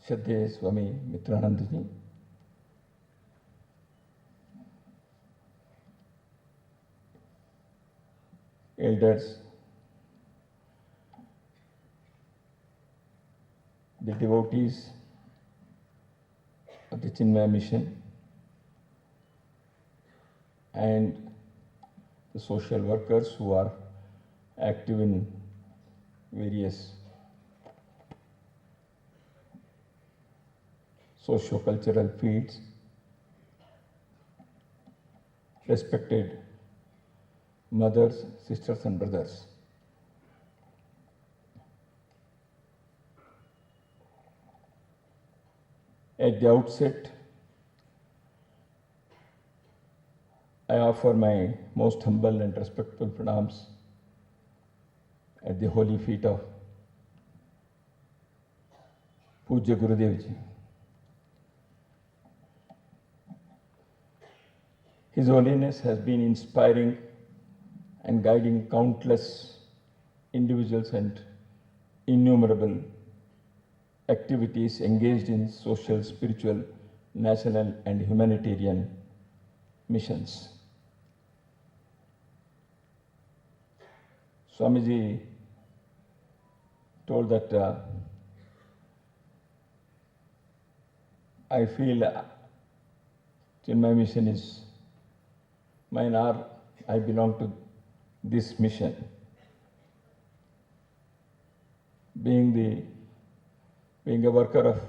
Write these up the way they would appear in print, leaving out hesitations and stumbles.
Shraddheya Swami Mitrananda ji, elders, the devotees of the Chinmaya mission, and the social workers who are active in various socio-cultural fields, respected mothers, sisters and brothers. At the outset, I offer my most humble and respectful pranams at the holy feet of Pujya Gurudev ji. His Holiness has been inspiring and guiding countless individuals and innumerable activities engaged in social, spiritual, national and humanitarian missions. Swamiji told that I feel Chinmaya mission is mine, or I belong to this mission. Being a worker of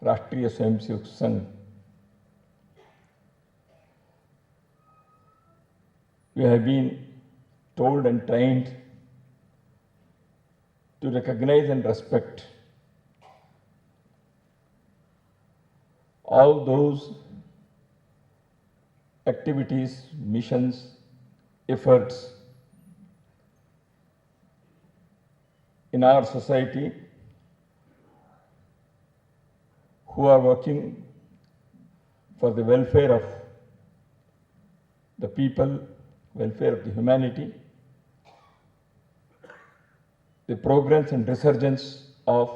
Rashtriya Swayamsevak Sangh, we have been told and trained to recognize and respect all those activities, missions, efforts in our society who are working for the welfare of the people, welfare of the humanity, the progress and resurgence of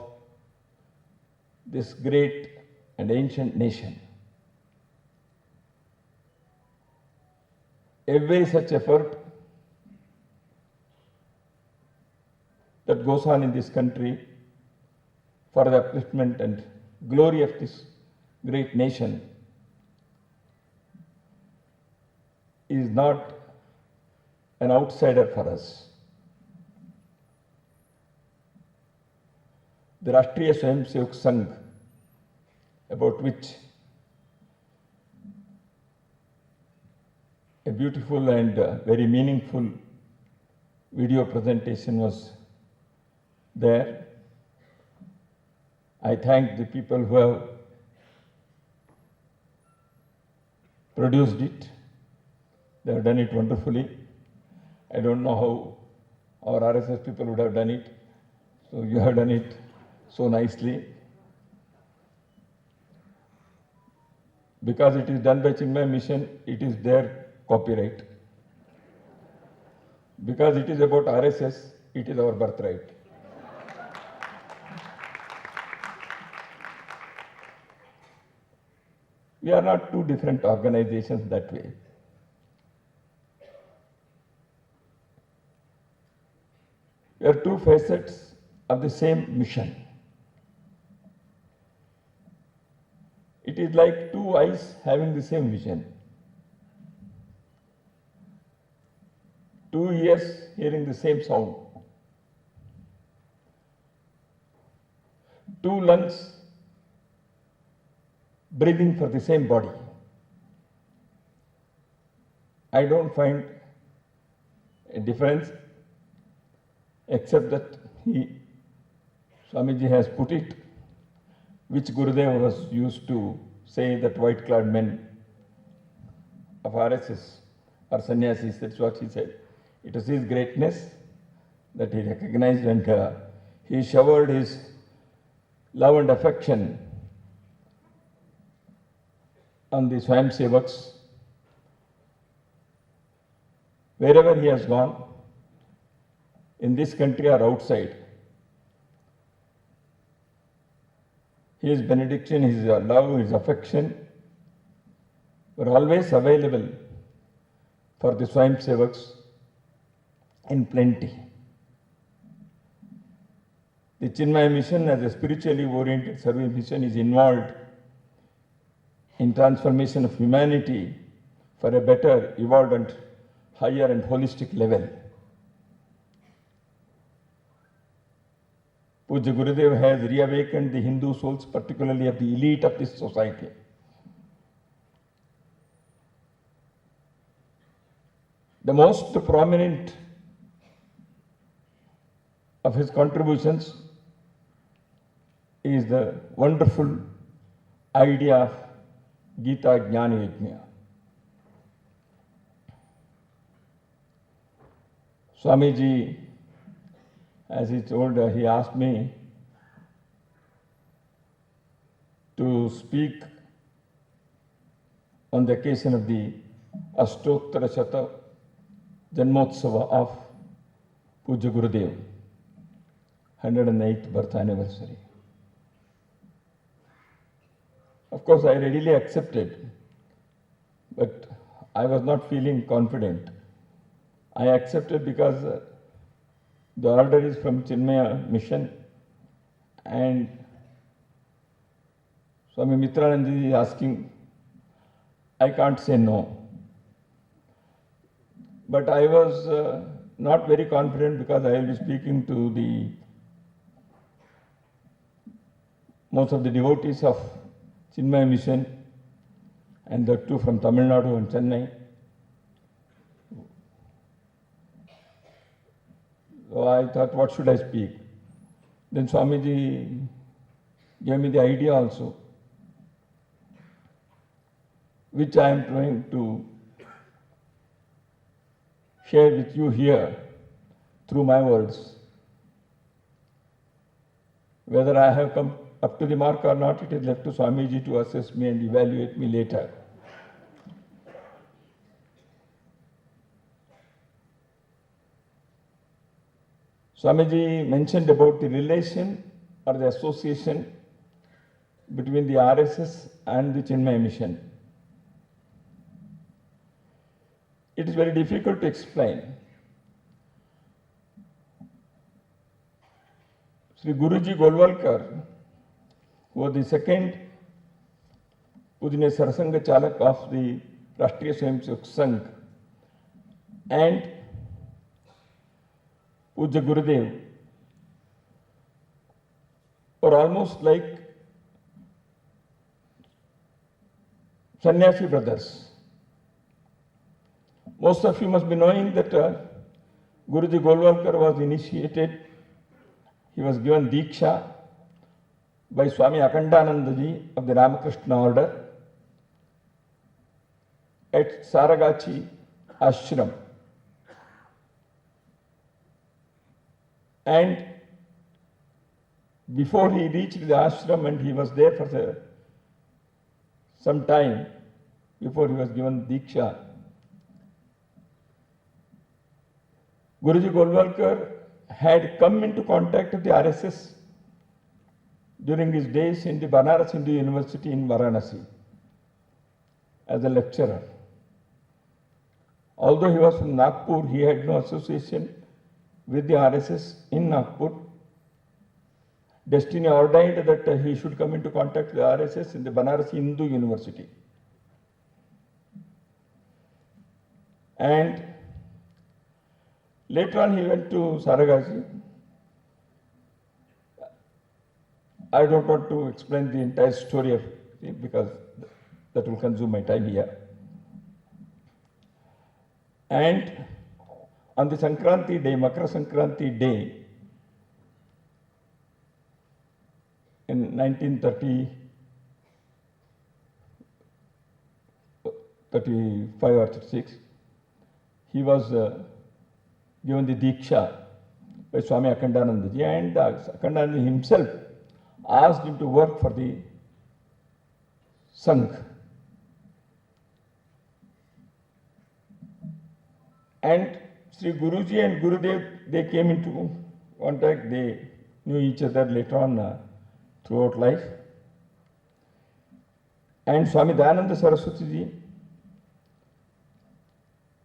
this great and ancient nation. Every such effort that goes on in this country for the upliftment and glory of this great nation is not an outsider for us. The Rashtriya Swayamsevak Sangh, about which a beautiful and very meaningful video presentation was there. I thank the people who have produced it. They have done it wonderfully. I don't know how our RSS people would have done it. So you have done it so nicely. Because it is done by Chinmaya mission, it is their copyright. Because it is about RSS, it is our birthright. We are not two different organizations that way. We are two facets of the same mission. It is like two eyes having the same vision. Two ears hearing the same sound. Two lungs breathing for the same body. I don't find a difference except that Swamiji has put it, which Gurudev was used to say that white-clad men of RSS are sannyasis. That's what he said. It was his greatness that he recognized, and he showered his love and affection on the Swayamsevaks wherever he has gone, in this country or outside. his benediction, his love, his affection were always available for the Swayam Sevaks in plenty. The Chinmaya mission as a spiritually oriented service mission is involved in transformation of humanity for a better, evolved and higher and holistic level. Puja Gurudev has reawakened the Hindu souls, particularly of the elite of this society. The most prominent of his contributions is the wonderful idea of Gita Jnana Yajna. Swamiji, as he told, he asked me to speak on the occasion of the Ashtottara Shata Janmotsava of Puja Gurudev, 108th birth anniversary. Of course, I readily accepted, but I was not feeling confident. I accepted because the order is from Chinmaya Mission, and Swami Mitranand is asking, I can't say no. But I was not very confident because I will be speaking to most of the devotees of Chinmaya Mission, and the two from Tamil Nadu and Chennai. So I thought, what should I speak? Then Swamiji gave me the idea also, which I am trying to share with you here through my words. Whether I have come up to the mark or not, it is left to Swamiji to assess me and evaluate me later. Swamiji mentioned about the relation or the association between the RSS and the Chinmaya mission. It is very difficult to explain. Sri Guruji Golwalkar, who was the second Pujanya Sarsanga Chalak of the Rashtriya Swayamsevak Sangh, and Puja Gurudev were almost like sannyasi brothers. Most of you must be knowing that Guruji Golwalkar was initiated, he was given Diksha by Swami Akhandanandaji of the Ramakrishna order at Saragachi Ashram. And before he reached the ashram, and he was there for some time before he was given Diksha, Guruji Golwalkar had come into contact with the RSS during his days in the Banaras Hindu University in Varanasi as a lecturer. Although he was from Nagpur, he had no association with the RSS in Nagpur. Destiny ordained that he should come into contact with the RSS in the Banaras Hindu University. And later on he went to Saragachi. I don't want to explain the entire story of it because that will consume my time here. And on the Sankranti day, Makara Sankranti day, in 1935 or 36, he was given the Diksha by Swami Akhandanandaji, and Akhandanandaji himself asked him to work for the Sangh. And Sri Guruji and Gurudev, they came into contact, they knew each other later on throughout life. And Swami Dayananda Saraswati ji,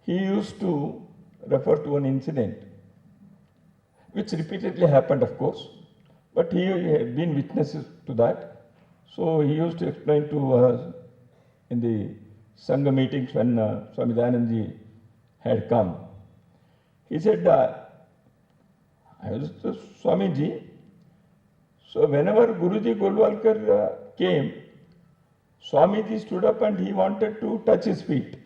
he used to refer to an incident which repeatedly happened, of course, but he had been witnesses to that. So he used to explain to us in the Sangha meetings when Swami Dayananda ji had come. He said, I was to Swamiji, so whenever Guruji Golwalkar came, Swamiji stood up and he wanted to touch his feet.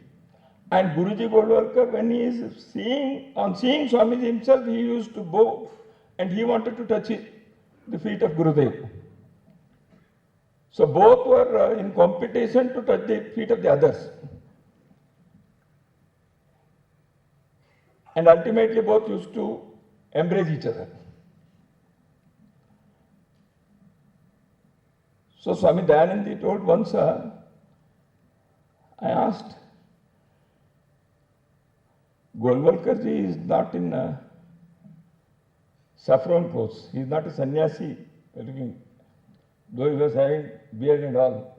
And Guruji Golwalkar, when he is seeing Swamiji himself, he used to bow and he wanted to touch the feet of Gurudev. So both were in competition to touch the feet of the others. And ultimately both used to embrace each other. So Swami Dayananda told once, I asked, Golwalkar ji is not in saffron clothes. He is not a sannyasi, though he was having beard and all.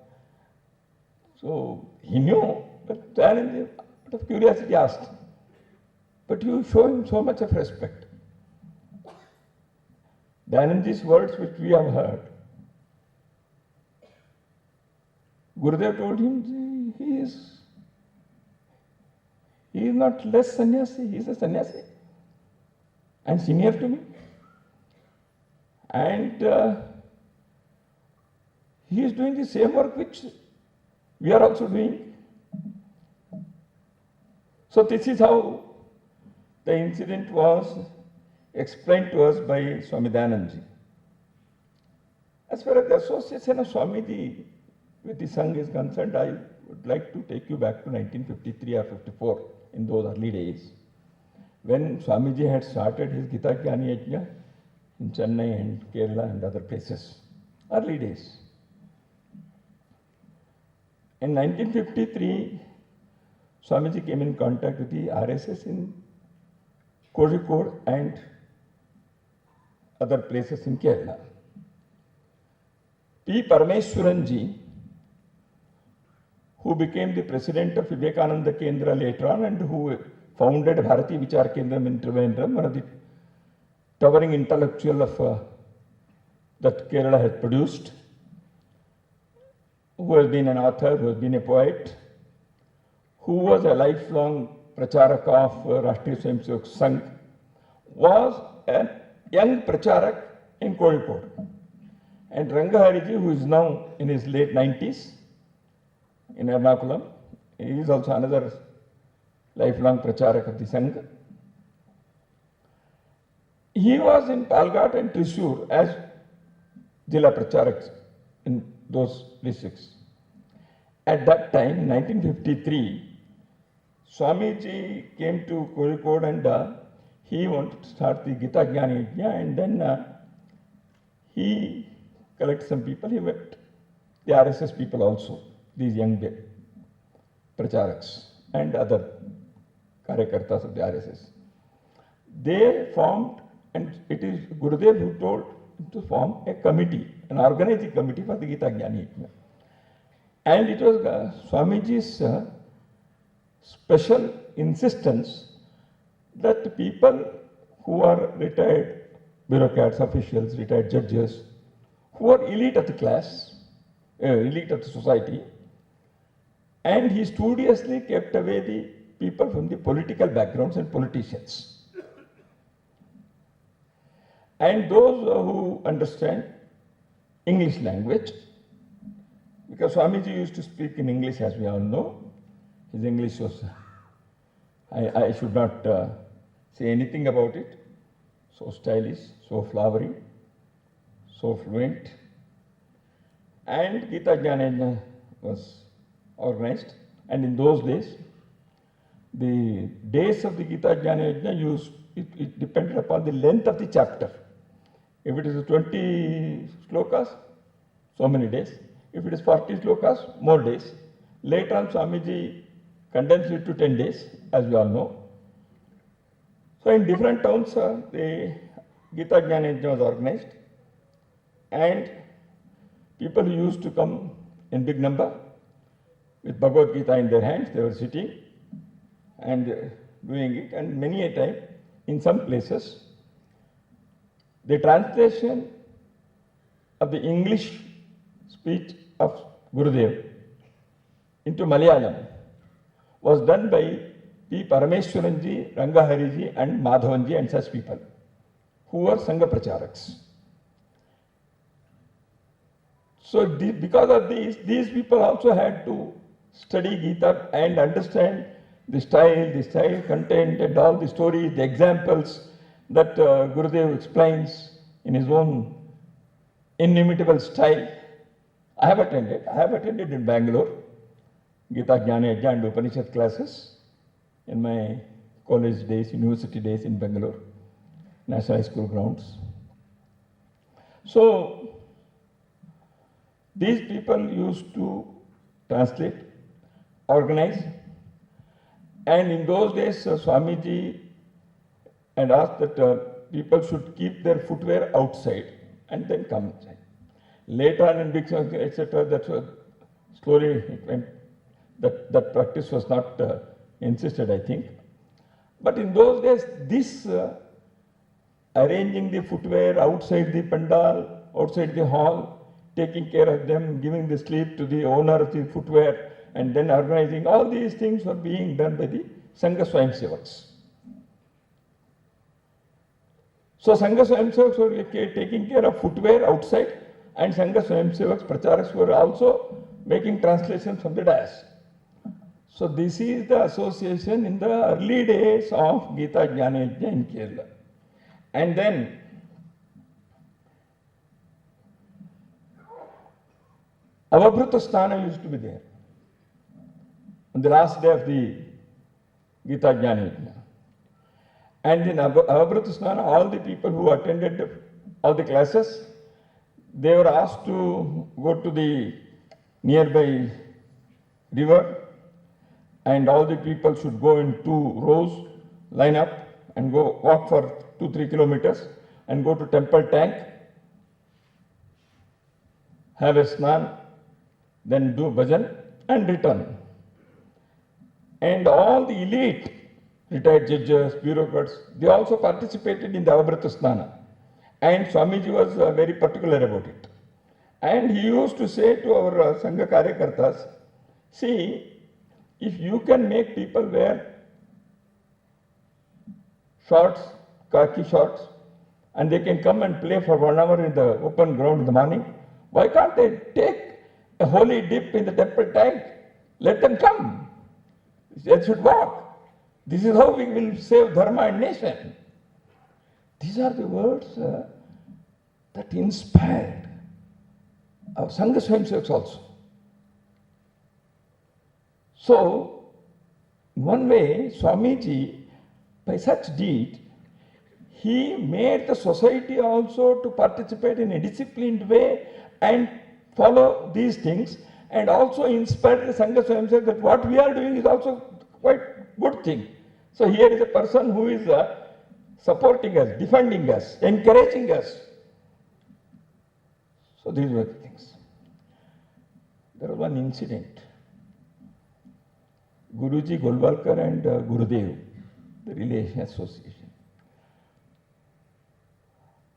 So he knew, but Dayananda, out of curiosity, asked, but you show him so much of respect. Dayananda's words which we have heard, Gurudev told him, he is not less sannyasi, he is a sannyasi and senior to me. And he is doing the same work which we are also doing. So this is how the incident was explained to us by Swami Dayananda ji. As far as the association of Swamiji with the Sangha is concerned, I would like to take you back to 1953 or 54, in those early days, when Swamiji had started his Gita Jnani Yajna in Chennai and Kerala and other places. Early days. In 1953, Swamiji came in contact with the RSS in Kozhikode and other places in Kerala. P. Parameswaran ji, who became the president of Vivekananda Kendra later on and who founded Bharati Vichar Kendram in Trivandrum, one of the towering intellectual of that Kerala has produced, who has been an author, who has been a poet, who was a lifelong pracharak of Rashtriya Swayamsevak Sangh, was a young pracharak in Kozhikode. And Rangahariji, who is now in his late 90s, in Ernakulam, he is also another lifelong pracharak of the Sangha. He was in Palghat and Thrissur as Jilla Pracharaks in those districts. At that time, in 1953, Swamiji came to Kozhikode and he wanted to start the Gita Jnani Yajna, and then he collected some people. He met the RSS people also, these young pracharaks and other karyakartas of the RSS. They formed, and it is Gurudev who told him to form a committee, an organizing committee for the Gita Jnani Yajna. And it was Swamiji's special insistence that people who are retired bureaucrats, officials, retired judges, who are elite of the class, elite of the society, and he studiously kept away the people from the political backgrounds and politicians. And those who understand English language, because Swamiji used to speak in English, as we all know. His English was, I should not say anything about it, so stylish, so flowery, so fluent. And Gita Jnana was organized, and in those days, the days of the Gita Jnana Yajna it depended upon the length of the chapter. If it is 20 slokas, so many days. If it is 40 slokas, more days. Later on, Swamiji condensed it to 10 days, as we all know. So in different towns, the Gita Jnana Yajna was organized, and people used to come in big number, with Bhagavad Gita in their hands. They were sitting and doing it, and many a time, in some places, the translation of the English speech of Gurudev into Malayalam was done by P. Parameswaranji, Rangahariji and Madhavanji and such people who were Sangha Pracharaks. So because of these people also had to study Gita and understand the style, content and all the stories, the examples that Gurudev explains in his own inimitable style. I have attended in Bangalore, Gita Jnana Yajna and Upanishad classes in my college days, university days in Bangalore, National High School grounds. So, these people used to translate, organize, and in those days, Swamiji had asked that people should keep their footwear outside and then come inside. Later on in big etc., that slowly it went, that practice was not insisted, I think. But in those days, this arranging the footwear outside the pandal, outside the hall, taking care of them, giving the slip to the owner of the footwear, and then organizing, all these things were being done by the Sangha Swayamsevaks. So Sangha Swayamsevaks were taking care of footwear outside, and Sangha Swayamsevaks, Pracharaks were also making translations from the dais. So this is the association in the early days of Gita Jnana Yajna in Kerala. And then Avabhrata Sthana used to be there on the last day of the Gita Jnana Yajna. And in Avabhrata Sthana, all the people who attended all the classes, they were asked to go to the nearby river, and all the people should go in 2 rows, line up and go walk for 2-3 kilometers and go to temple tank, have a snan, then do bhajan and return. And all the elite, retired judges, bureaucrats, they also participated in the Avabhrata Snana. And Swamiji was very particular about it. And he used to say to our Sangha Karyakartas, see, if you can make people wear shorts, khaki shorts, and they can come and play for 1 hour in the open ground in the morning, why can't they take a holy dip in the temple tank? Let them come. They should walk. This is how we will save Dharma and nation. These are the words that inspired our Sangha Swayamsevaks also. So, in one way, Swamiji, by such deed, he made the society also to participate in a disciplined way and follow these things, and also inspired the Sangha Swayamsevaks that what we are doing is also quite good thing. So here is a person who is supporting us, defending us, encouraging us. So these were the things. There was one incident. Guruji Golwalkar and Gurudev, the relation association.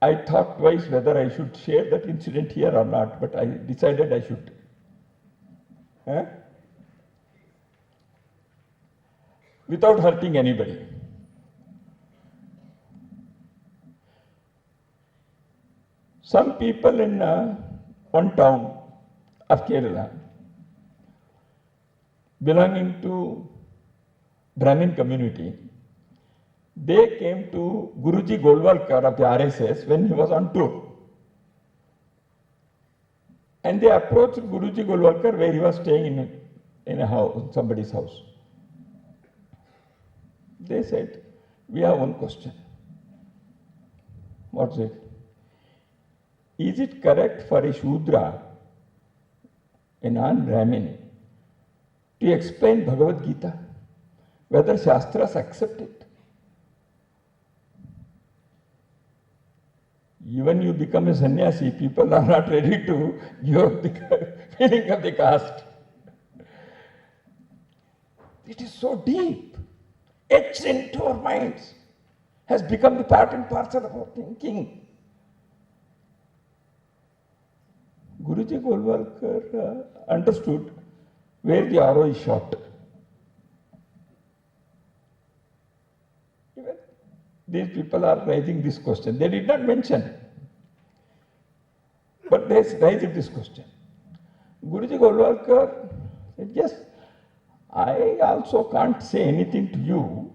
I thought twice whether I should share that incident here or not, but I decided I should. Without hurting anybody. Some people in one town of Kerala, belonging to Brahmin community, they came to Guruji Golwalkar of the RSS when he was on tour. And they approached Guruji Golwalkar where he was staying in a house, somebody's house. They said, we have one question. What's it? Is it correct for a Shudra, a non-Brahmin, to explain Bhagavad Gita? Whether Shastras accept it? Even you become a sannyasi, people are not ready to give up the feeling of the caste. It is so deep, etched into our minds, has become the part and parcel of our thinking. Guruji Golwalkar understood where the arrow is shot. Even these people are raising this question. They did not mention, but they raised this question. Guruji Golwalkar said, yes, I also can't say anything to you.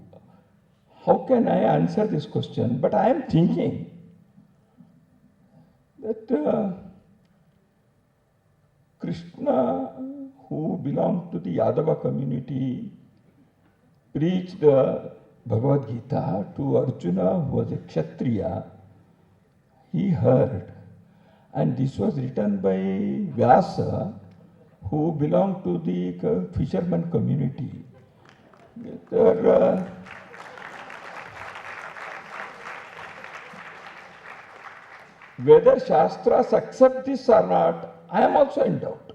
How can I answer this question? But I am thinking that Krishna, who belonged to the Yadava community, preached the Bhagavad Gita to Arjuna, who was a Kshatriya. He heard. And this was written by Vyasa, who belonged to the fisherman community. Whether Shastras accept this or not, I am also in doubt.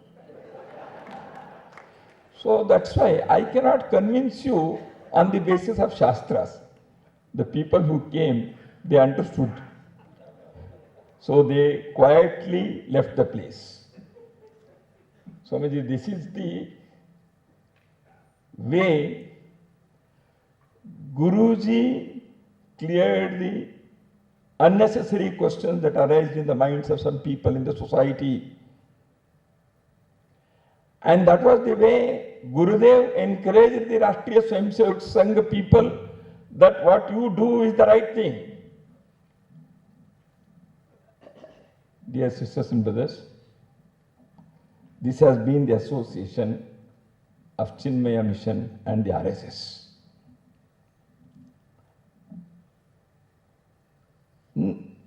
So that's why I cannot convince you on the basis of Shastras. The people who came, they understood. So they quietly left the place. Swamiji, this is the way Guruji cleared the unnecessary questions that arise in the minds of some people in the society. And that was the way Gurudev encouraged the Rashtriya Swayamsevak Sangh people that what you do is the right thing. Dear sisters and brothers, this has been the association of Chinmaya Mission and the RSS.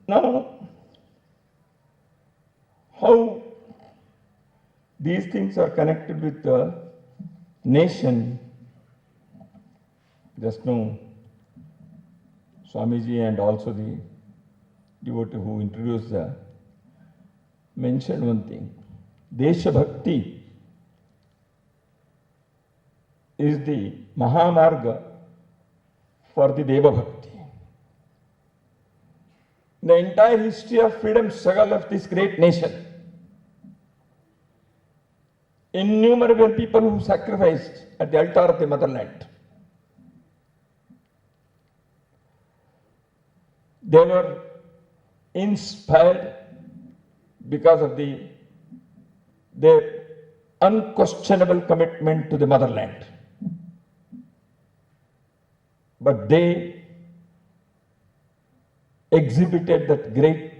Now, how these things are connected with the nation, just now Swamiji and also the devotee who introduced mentioned one thing. Desha Bhakti is the Mahamarga for the Deva Bhakti. The entire history of freedom struggle of this great nation, innumerable people who sacrificed at the altar of the motherland. They were inspired because of their unquestionable commitment to the motherland. But they exhibited that great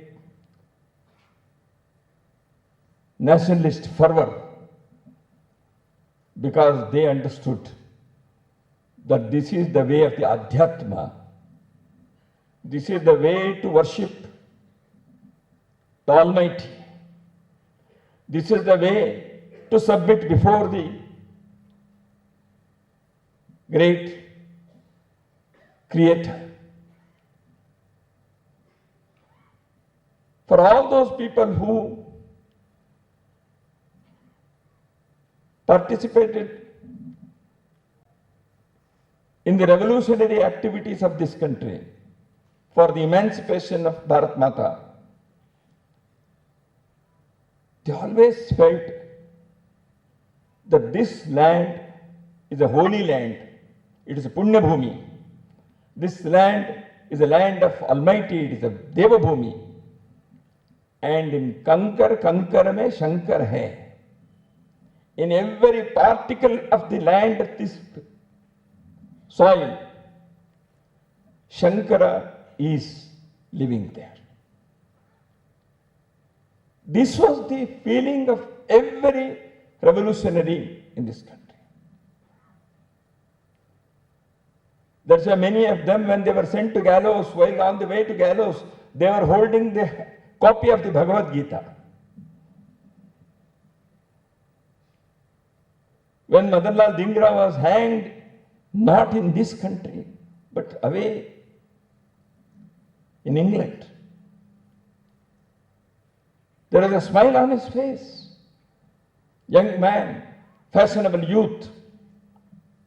nationalist fervor because they understood that this is the way of the Adhyatma. This is the way to worship the Almighty. This is the way to submit before the great Creator. For all those people who participated in the revolutionary activities of this country for the emancipation of Bharat Mata, they always felt that this land is a holy land. It is a Punya Bhumi. This land is a land of Almighty. It is a Deva Bhumi. And in Kankar mein Shankar hai. In every particle of the land of this soil, Shankara is living there. This was the feeling of every revolutionary in this country. That's why many of them, when they were sent to gallows, while on the way to gallows, they were holding the copy of the Bhagavad Gita. When Madanlal Dhingra was hanged, not in this country, but away in England, there was a smile on his face. Young man, fashionable youth,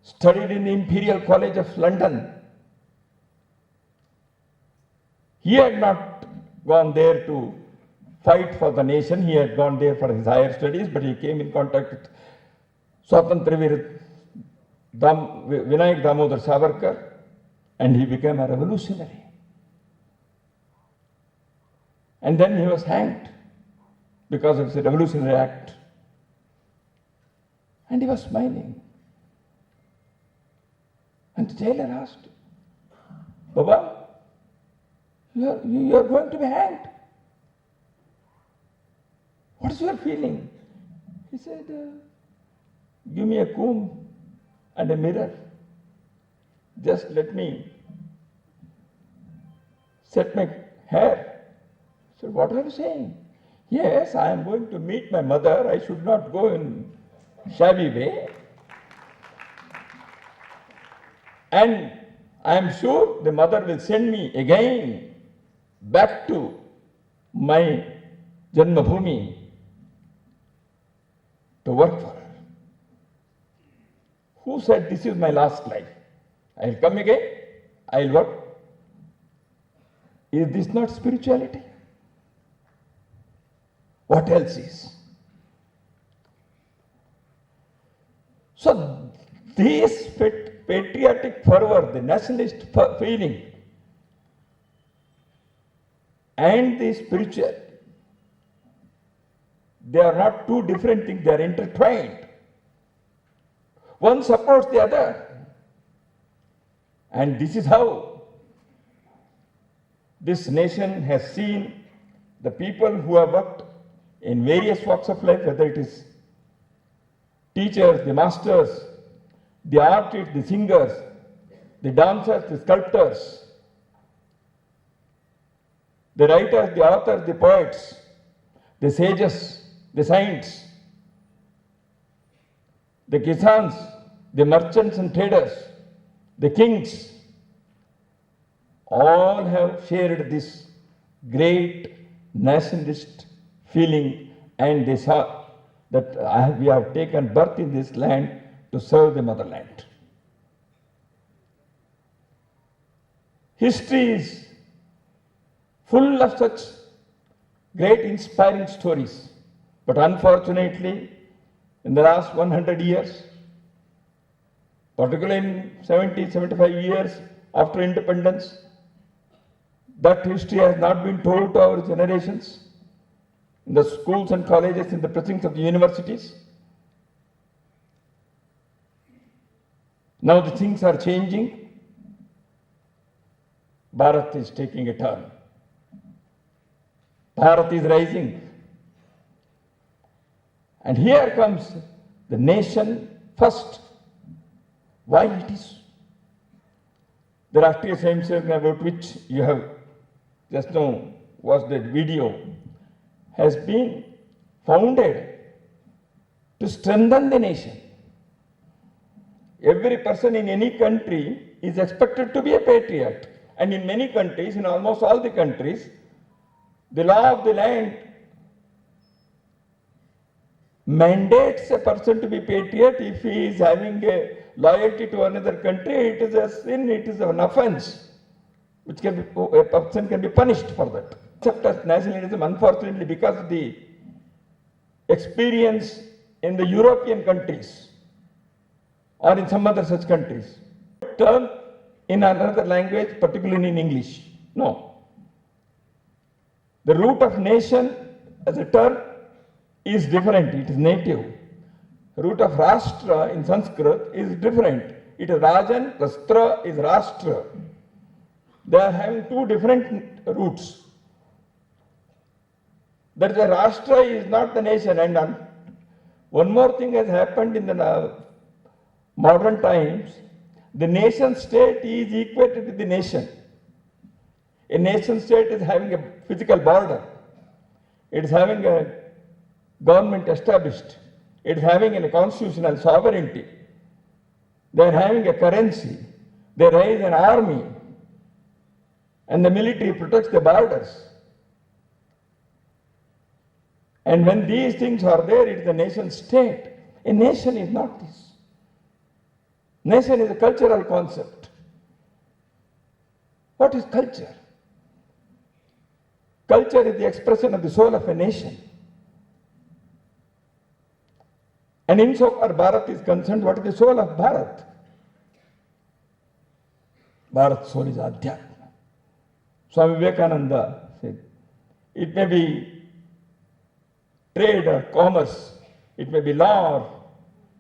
studied in the Imperial College of London. He had not gone there to fight for the nation. He had gone there for his higher studies, but he came in contact with Swatantraveer Vinayak Damodar Savarkar, and he became a revolutionary. And then he was hanged because of the revolutionary act. And he was smiling. And the jailer asked, Baba, you are going to be hanged. What is your feeling? He said, give me a comb and a mirror. Just let me set my hair. I said, what are you saying? Yes, I am going to meet my mother. I should not go in shabby way. And I am sure the mother will send me again back to my Janmabhumi to work for her. Who said this is my last life? I will come again, I will work. Is this not spirituality? What else is? So this patriotic fervor, the nationalist feeling, and the spiritual, they are not two different things, they are intertwined. One supports the other. And this is how this nation has seen the people who have worked in various walks of life, whether it is teachers, the masters, the artists, the singers, the dancers, the sculptors, the writers, the authors, the poets, the sages, the saints, the kisans, the merchants and traders, the kings, all have shared this great nationalist feeling, and they saw that we have taken birth in this land to serve the motherland. History is full of such great inspiring stories, but unfortunately, in the last 100 years, particularly in 70, 75 years after independence, that history has not been told to our generations in the schools and colleges, in the precincts of the universities. Now the things are changing. Bharat is taking a turn. Bharat is rising. And here comes the nation first. Why it is? The Rashtriya Swayamsevak, about which you have just now watched that video, has been founded to strengthen the nation. Every person in any country is expected to be a patriot. And in many countries, in almost all the countries, the law of the land mandates a person to be patriot. If he is having a loyalty to another country, it is a sin, it is an offense, which can be, a person can be punished for that. Except as nationalism, unfortunately, because of the experience in the European countries or in some other such countries, term in another language, particularly in English. No. The root of nation as a term is different, it is native. The root of Rashtra in Sanskrit is different. It is Rajan, Rastra is Rashtra. They are having two different roots. That the Rashtra is not the nation. And one more thing has happened in the modern times. The nation state is equated with the nation. A nation state is having a physical border. It is having a government established. It is having a constitutional sovereignty. They are having a currency. They raise an army. And the military protects the borders. And when these things are there, it is the nation state. A nation is not this. Nation is a cultural concept. What is culture? Culture is the expression of the soul of a nation. And insofar Bharat is concerned, what is the soul of Bharat? Bharat's soul is Adhyatma. Swami Vivekananda said, it may be trade or commerce, it may be law or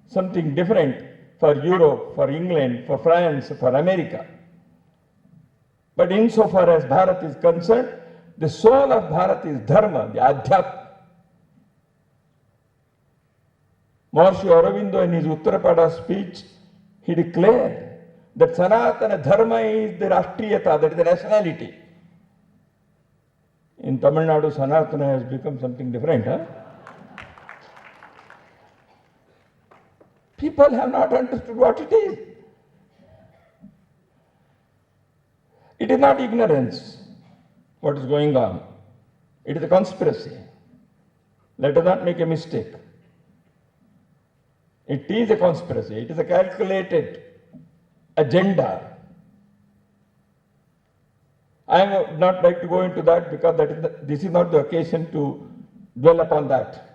something different for Europe, for England, for France, for America. But insofar as Bharat is concerned, the soul of Bharat is Dharma, the Adhyatma. Maharishi Aurobindo in his Uttarapada speech, he declared that Sanatana Dharma is the Rashtriyata, that is the nationality. In Tamil Nadu, Sanatana has become something different. Huh? People have not understood what it is. It is not ignorance, what is going on. It is a conspiracy. Let us not make a mistake. It is a conspiracy. It is a calculated agenda. I would not like to go into that because this is not the occasion to dwell upon that.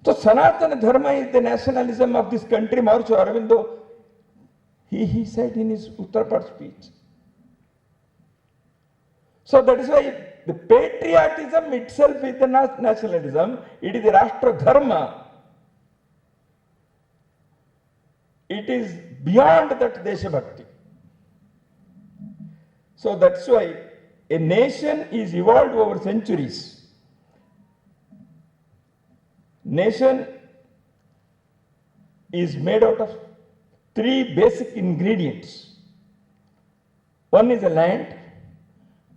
So Sanatana Dharma is the nationalism of this country. Maharishi Aurobindo, he said in his Uttarapada speech. So that is why the patriotism itself is the nationalism. It is the Rashtra Dharma. It is beyond that Desha Bhakti. So that's why a nation is evolved over centuries. Nation is made out of three basic ingredients. One is a land,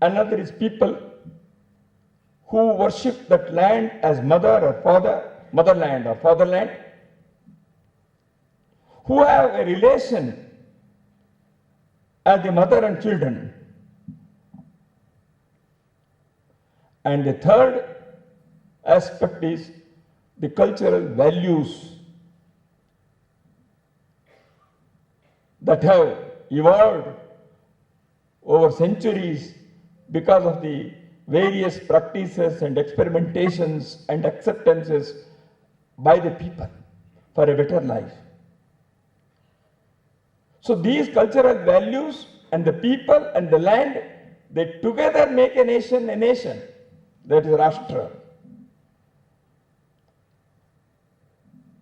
another is people who worship that land as mother or father, motherland or fatherland, who have a relation as the mother and children. And the third aspect is the cultural values that have evolved over centuries because of the various practices and experimentations and acceptances by the people for a better life. So these cultural values and the people and the land, they together make a nation a nation. That is Rashtra.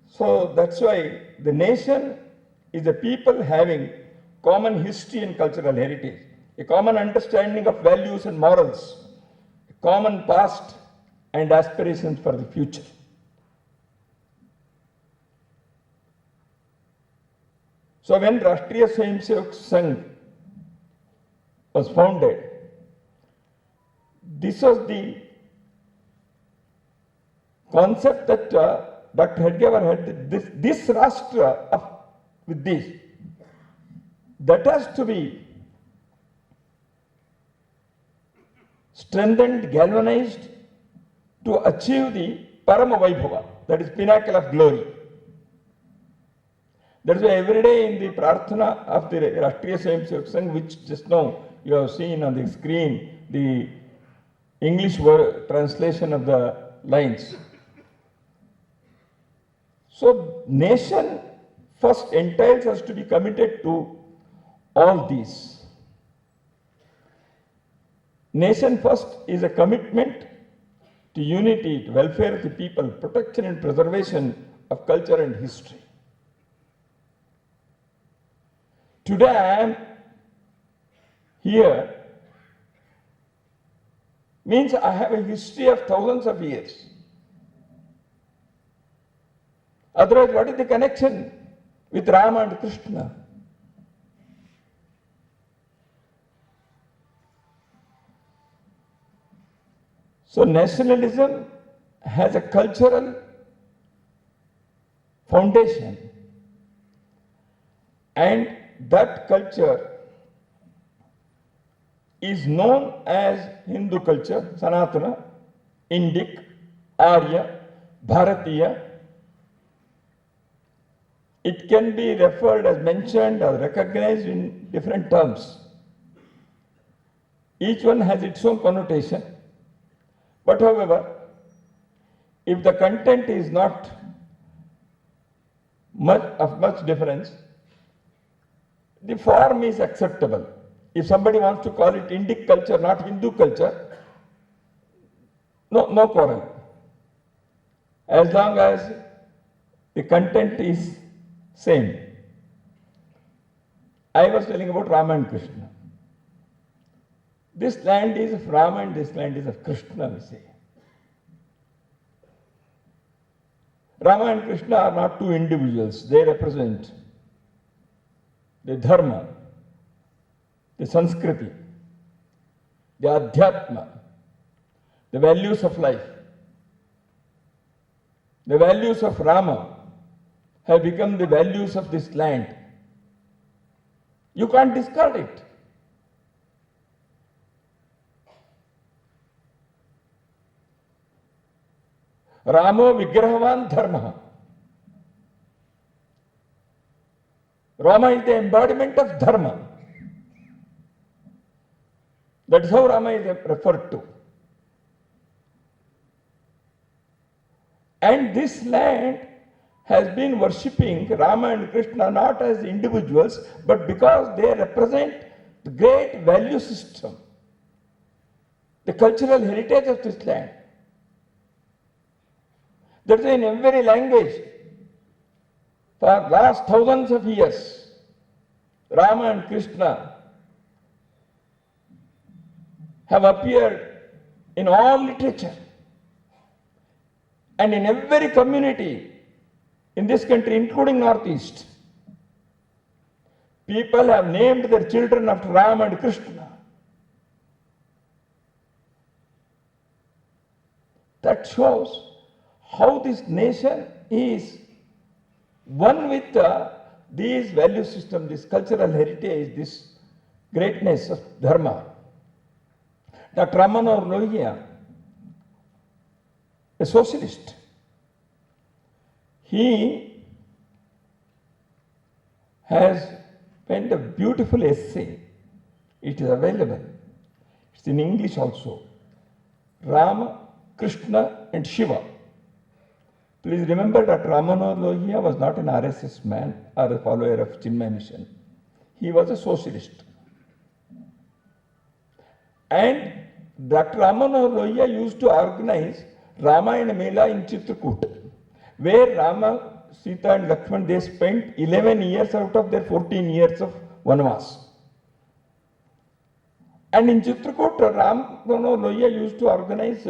So that's why the nation is a people having common history and cultural heritage, a common understanding of values and morals, a common past and aspirations for the future. So when Rashtriya Swayamsevak Sangh was founded, this was the concept that Dr. Hedgewar had, this Rashtra with this, that has to be strengthened, galvanized to achieve the Parama Vaibhava, that is pinnacle of glory. That is why every day in the Prarthana of the Rashtriya Swayamsevak Sangh, which just now you have seen on the screen, the English word translation of the lines. So nation first entails us to be committed to all these. Nation first is a commitment to unity, to welfare of the people, protection and preservation of culture and history. Today I am here means I have a history of thousands of years. Otherwise, what is the connection with Rama and Krishna? So nationalism has a cultural foundation, and that culture is known as Hindu culture, Sanatana, Indic, Arya, Bharatiya, it can be referred as mentioned or recognized in different terms. Each one has its own connotation. But however, if the content is not of much difference, the form is acceptable. If somebody wants to call it Indic culture, not Hindu culture, no quarrel. As long as the content is same. I was telling about Rama and Krishna. This land is of Rama and this land is of Krishna, we say. Rama and Krishna are not two individuals. They represent the dharma, the Sanskriti, the Adhyatma, the values of life. The values of Rama have become the values of this land. You can't discard it. Ramo Vigrahavan Dharma. Rama is the embodiment of Dharma. That is how Rama is referred to. And this land has been worshipping Rama and Krishna not as individuals, but because they represent the great value system, the cultural heritage of this land. That is in every language. For last thousands of years, Rama and Krishna have appeared in all literature. And in every community in this country, including Northeast, people have named their children after Rama and Krishna. That shows how this nation is one with these value system, this cultural heritage, this greatness of Dharma. Dr. Ramanohar Lohia, a socialist, he has penned a beautiful essay. It is available. It's in English also. Rama, Krishna and Shiva. Please remember that Ramanohar Lohia was not an RSS man or a follower of Chinmay Mission. He was a socialist. And Dr. Ramanohar Lohia used to organize Ramayana Mela in Chitrakoot, where Rama, Sita and Lakshman, they spent 11 years out of their 14 years of Vanvas. And in Chitrakoot, Ramanohar Lohia used to organize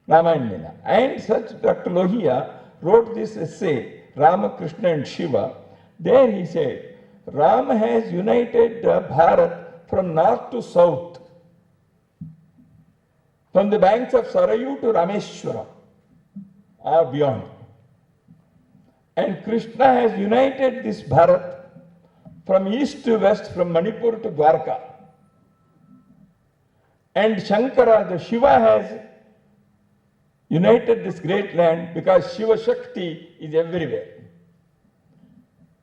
Ramayana Mela. And such Dr. Lohia wrote this essay, Rama, Krishna and Shiva. There he said, Rama has united Bharat from north to south, from the banks of Sarayu to Rameshwara or beyond. And Krishna has united this Bharat from east to west, from Manipur to Dwarka. And Shankara, the Shiva, has united this great land because Shiva Shakti is everywhere.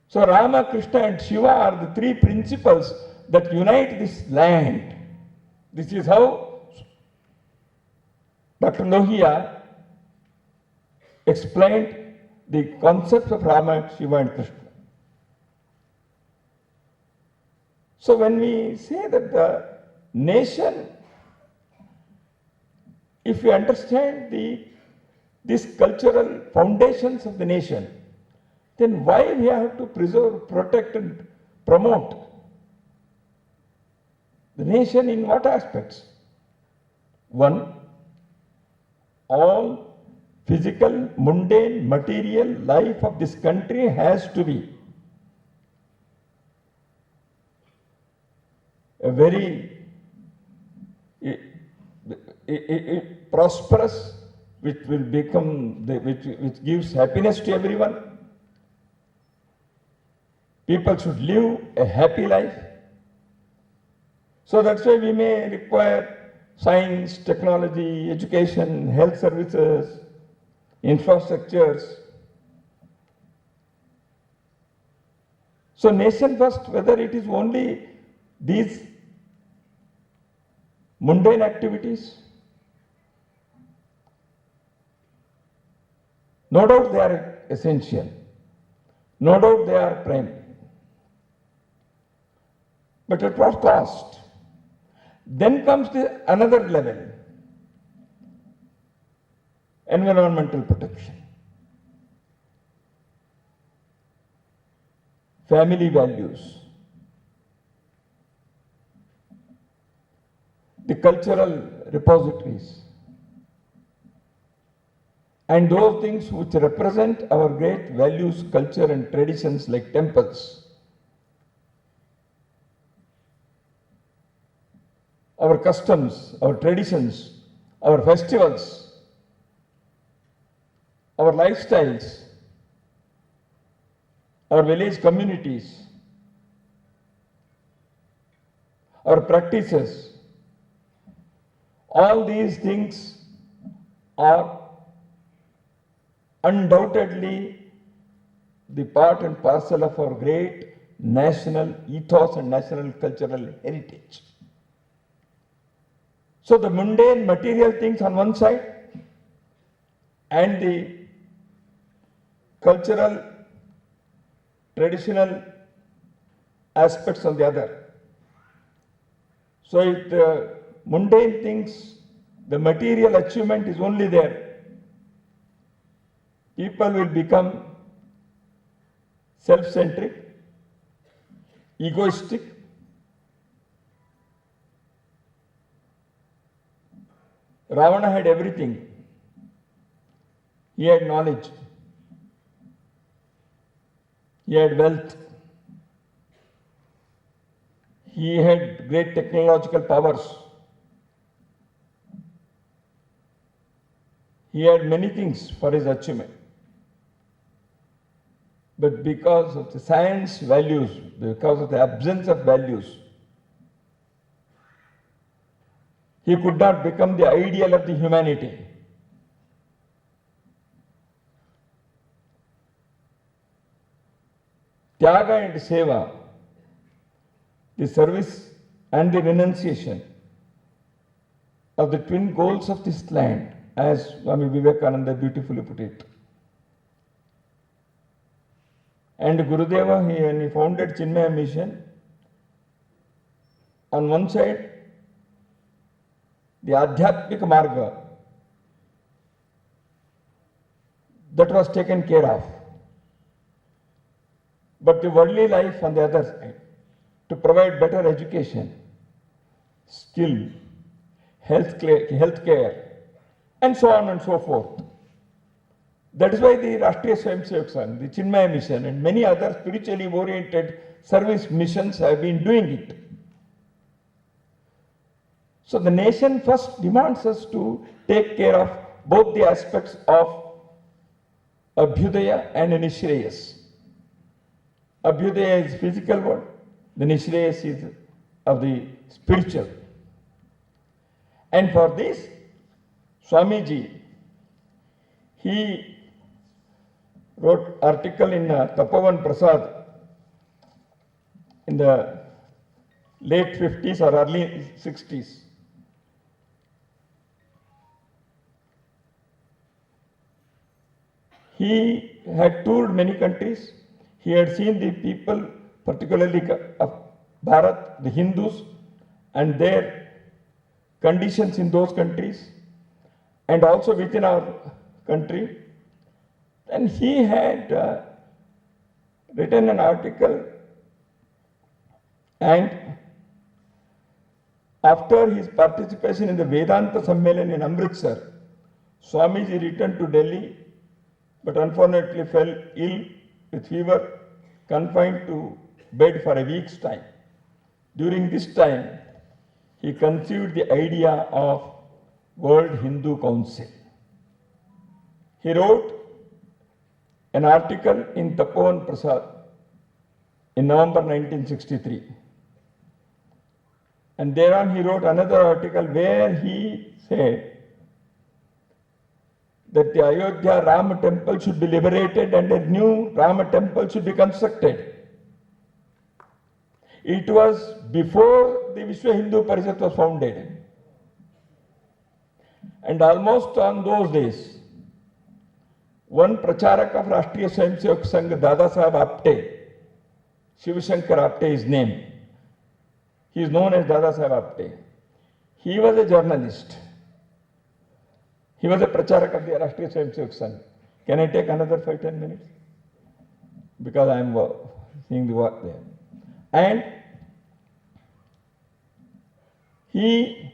So Rama, Krishna and Shiva are the three principles that unite this land. This is how Dr. Lohia explained the concepts of Rama, Shiva and Krishna. So when we say that the nation, if we understand these cultural foundations of the nation, then why we have to preserve, protect and promote the nation in what aspects? One, all physical, mundane, material life of this country has to be a very prosperous, which will become, which gives happiness to everyone. People should live a happy life. So that's why we may require science, technology, education, health services, infrastructures. So nation first, whether it is only these mundane activities, no doubt they are essential, no doubt they are prime, but at what cost? Then comes another level, environmental protection, family values, the cultural repositories, and those things which represent our great values, culture and traditions like temples, our customs, our traditions, our festivals, our lifestyles, our village communities, our practices, all these things are undoubtedly the part and parcel of our great national ethos and national cultural heritage. So the mundane material things on one side and the cultural, traditional aspects on the other. So if the mundane things, the material achievement is only there, people will become self-centric, egoistic, Ravana had everything. He had knowledge. He had wealth. He had great technological powers. He had many things for his achievement. But because of the science values, because of the absence of values, he could not become the ideal of the humanity. Tyaga and Seva, the service and the renunciation of the twin goals of this land, as Swami Vivekananda beautifully put it. And Gurudeva, when he founded Chinmaya Mission, on one side, the Adhyatmika Marga, that was taken care of. But the worldly life on the other side, to provide better education, skill, health care, and so on and so forth. That is why the Rashtriya Swayamsevak Sangh, the Chinmaya Mission, and many other spiritually oriented service missions have been doing it. So the nation first demands us to take care of both the aspects of Abhyudaya and Nishreyas. Abhyudaya is physical world, the Nishreyas is of the spiritual. And for this, Swamiji, he wrote article in Tapovan Prasad in the late 50s or early 60s. He had toured many countries. He had seen the people, particularly of Bharat, the Hindus, and their conditions in those countries, and also within our country. And he had written an article, and after his participation in the Vedanta Sammelan in Amritsar, Swamiji returned to Delhi, but unfortunately fell ill with fever, confined to bed for a week's time. During this time, he conceived the idea of World Hindu Council. He wrote an article in Tapovan Prasad in November 1963. And thereon he wrote another article where he said that the Ayodhya Rama temple should be liberated and a new Rama temple should be constructed. It was before the Vishwa Hindu Parishad was founded. And almost on those days, one pracharak of Rashtriya Swayamsevak Sangh, Dada Saheb Apte, Shiv Shankar Apte is name. He is known as Dada Saheb Apte. He was a journalist. He was a pracharak of the Rashtriya Swayamsevak Sangh. Can I take another 5-10 minutes? Because I am seeing the work there. And he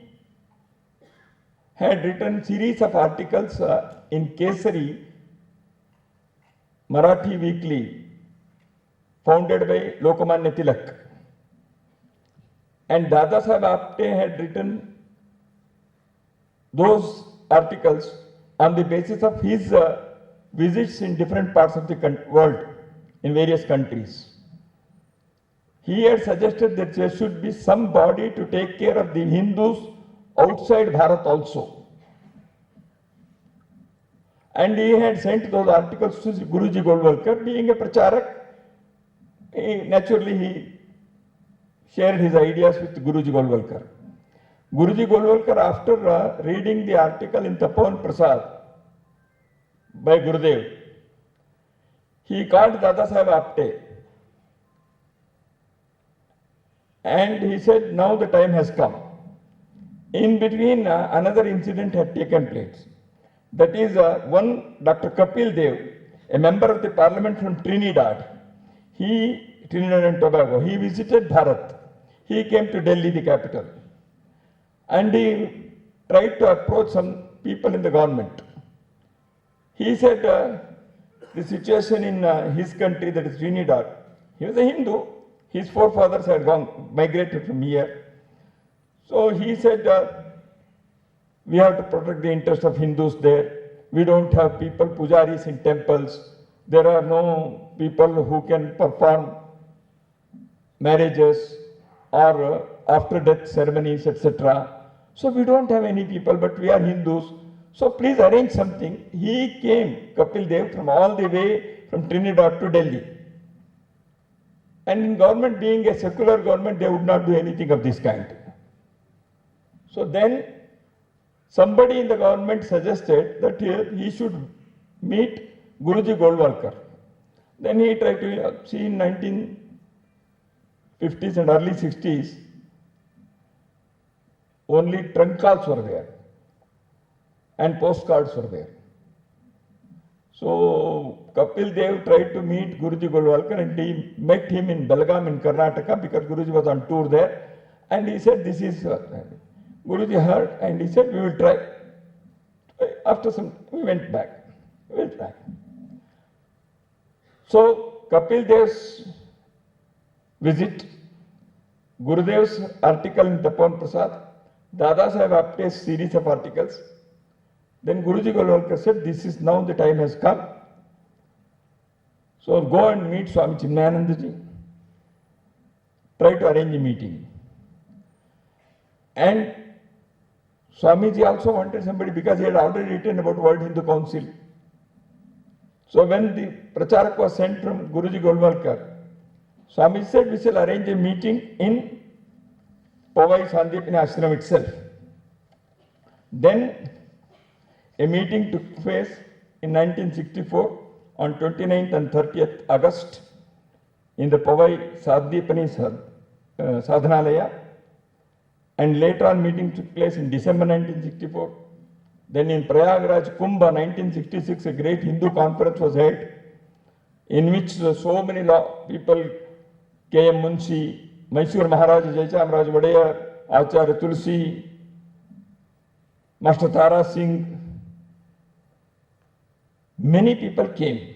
had written series of articles in Kesari, Marathi weekly, founded by Lokmanya Tilak. And Dada Saheb Apte had written those articles on the basis of his visits in different parts of the world, in various countries. He had suggested that there should be some body to take care of the Hindus outside Bharat also. And he had sent those articles to Guruji Golwalkar. Being a pracharak, naturally he shared his ideas with Guruji Golwalkar. Guruji Golwalkar, after reading the article in Tapovan Prasad by Gurudev, he called Dada Saheb Apte and he said, now the time has come. In between, another incident had taken place. That is, one Dr. Kapil Dev, a member of the parliament from Trinidad, Trinidad and Tobago, he visited Bharat. He came to Delhi, the capital, and he tried to approach some people in the government. He said the situation in his country, that is Trinidad, he was a Hindu. His forefathers had migrated from here. So he said, we have to protect the interests of Hindus there. We don't have people, pujaris in temples. There are no people who can perform marriages or after death ceremonies, etc. So we don't have any people, but we are Hindus. So please arrange something. He came, Kapil Dev, from all the way from Trinidad to Delhi. And in government, being a secular government, they would not do anything of this kind. So then somebody in the government suggested that he should meet Guruji Golwalkar. Then he tried to see in 1950s and early 60s, only trunk calls were there and postcards were there. So Kapil Dev tried to meet Guruji Golwalkar and he met him in Belgaum in Karnataka because Guruji was on tour there. And he said, this is, Guruji heard and he said, we will try. After some, we went back. So Kapil Dev's visit, Gurudev's article in Tapovan Prasad, Dada Saheb Apte's series of articles. Then Guruji Golwalkar said, this is now the time has come. So go and meet Swami Chinmayananda ji. Try to arrange a meeting. And Swamiji also wanted somebody because he had already written about World Hindu Council. So when the pracharak was sent from Guruji Golwalkar, Swamiji said, we shall arrange a meeting in Powai Sandipani Ashram itself. Then a meeting took place in 1964 on 29th and 30th August in the Powai Sandipani Sadhanalaya. And later on meeting took place in December 1964. Then in Prayagraj Kumbha 1966, a great Hindu conference was held in which so many people, K.M. Munshi, Mysore Maharaj, Jaichamaraj Vadeyar, Acharya Tulsi, Master Tara Singh, many people came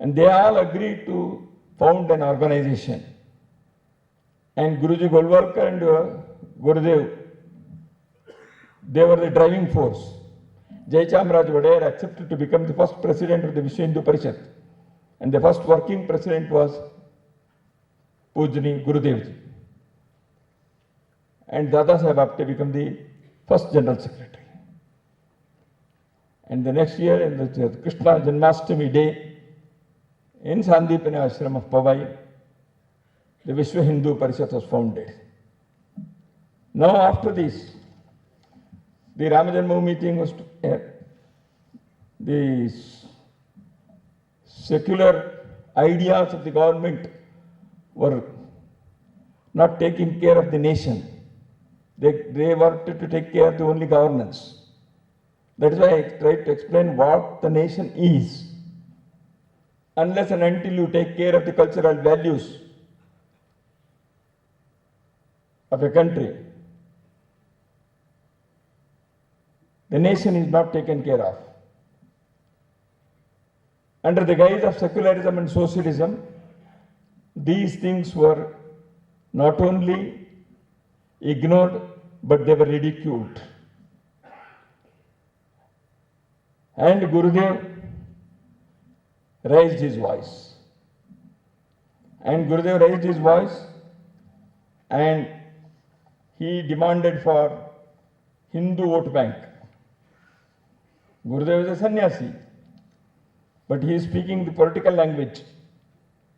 and they all agreed to found an organization. And Guruji Golwalkar and Gurudev, they were the driving force. Jaichamaraj Vadeyar accepted to become the first president of the Vishwa Hindu Parishad. And the first working president was Pujani Gurudev ji. And Dada Saheb Apte became the first general secretary. And the next year, in the Krishna Janmashtami day, in Sandipani Ashram of Powai, the Vishwa Hindu Parishad was founded. Now after this, the Ram Janmabhoomi meeting was the secular ideas of the government were not taking care of the nation. They wanted to take care of the only governance. That is why I tried to explain what the nation is. Unless and until you take care of the cultural values of a country, the nation is not taken care of. Under the guise of secularism and socialism, these things were not only ignored, but they were ridiculed. And Gurudev raised his voice. And Gurudev raised his voice and he demanded for Hindu vote bank. Gurudev is a sannyasi, but he is speaking the political language.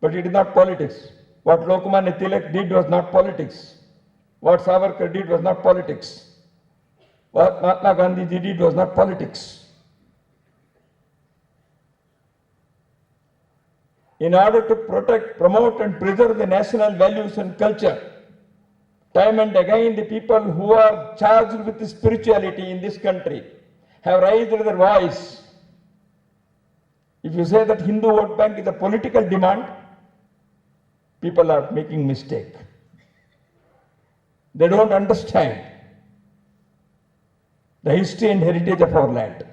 But it is not politics. What Lokmanya Tilak did was not politics. What Savarkar did was not politics. What Mahatma Gandhi did was not politics. In order to protect, promote and preserve the national values and culture, time and again the people who are charged with spirituality in this country have raised their voice. If you say that Hindu vote bank is a political demand, people are making mistake. They don't understand the history and heritage of our land.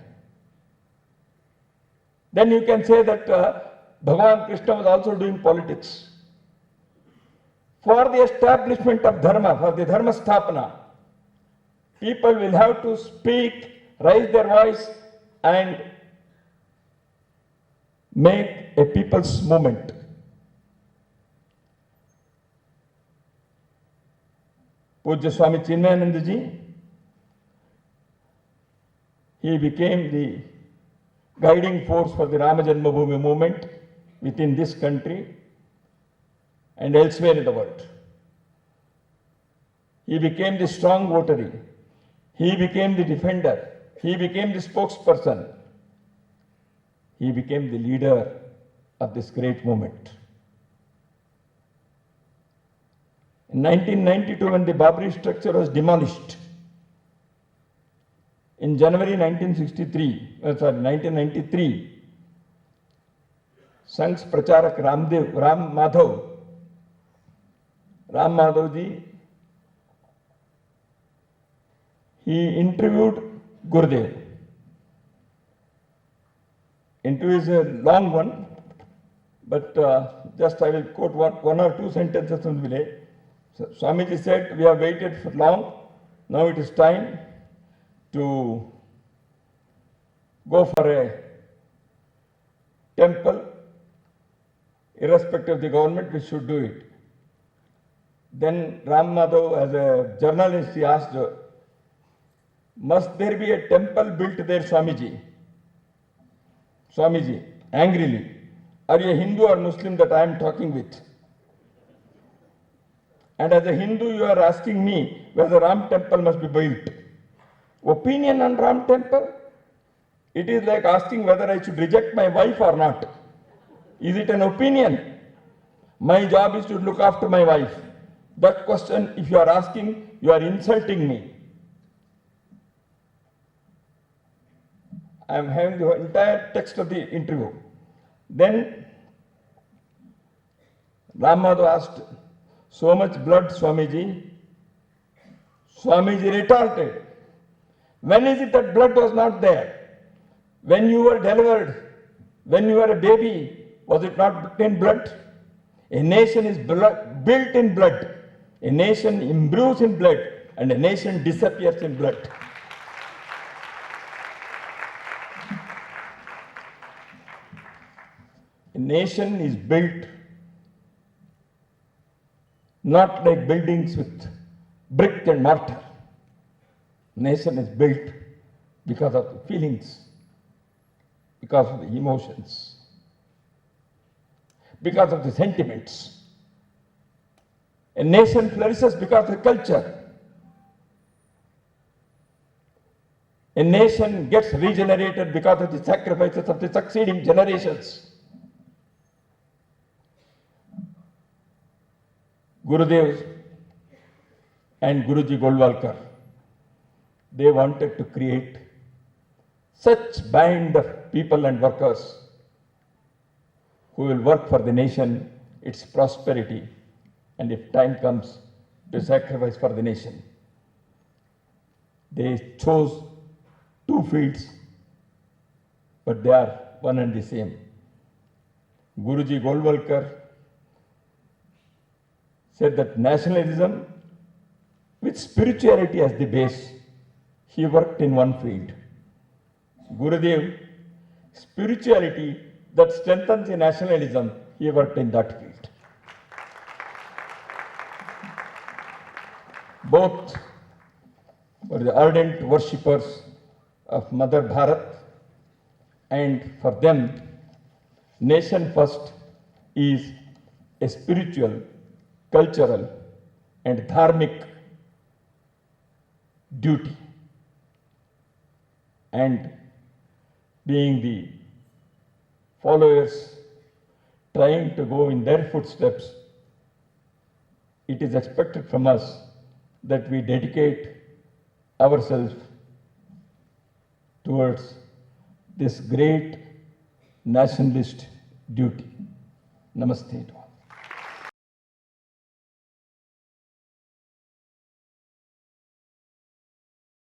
Then you can say that Bhagavan Krishna was also doing politics. For the establishment of dharma, for the dharma sthapana, people will have to speak, raise their voice and make a people's movement. Pujya Swami Chinmayananda ji, he became the guiding force for the Rama Janmabhoomi movement within this country and elsewhere in the world. He became the strong votary. He became the defender. He became the spokesperson. He became the leader of this great movement. In 1992, when the Babri structure was demolished, in January 1993, Sangh's Pracharak Ram Madhav ji, he interviewed Gurudev. Interview is a long one, but just I will quote one or two sentences from the village. So, Swamiji said, we have waited for long, now it is time to go for a temple, irrespective of the government, we should do it. Then Ram Madhav, as a journalist, he asked, must there be a temple built there, Swamiji? Swamiji, angrily, are you a Hindu or Muslim that I am talking with? And as a Hindu, you are asking me whether Ram temple must be built. Opinion on Ram temple? It is like asking whether I should reject my wife or not. Is it an opinion? My job is to look after my wife. That question, if you are asking, you are insulting me. I am having the entire text of the interview. Then Ram Madhav asked, so much blood, Swamiji? Swamiji retorted, when is it that blood was not there? When you were delivered, when you were a baby, was it not in blood? A nation is built in blood. A nation imbues in blood, and a nation disappears in blood. A nation is built not like buildings with brick and mortar. Nation is built because of the feelings, because of the emotions, because of the sentiments. A nation flourishes because of culture. A nation gets regenerated because of the sacrifices of the succeeding generations. Gurudev and Guruji Golwalkar, they wanted to create such band of people and workers who will work for the nation, its prosperity, and if time comes, to sacrifice for the nation. They chose two fields, but they are one and the same. Guruji Golwalkar said that nationalism with spirituality as the base, he worked in one field. Gurudev, spirituality that strengthens the nationalism, he worked in that field. Both were the ardent worshippers of Mother Bharat, and for them, nation first is a spiritual, cultural, and dharmic duty. And being the followers trying to go in their footsteps, it is expected from us that we dedicate ourselves towards this great nationalist duty. Namaste to all.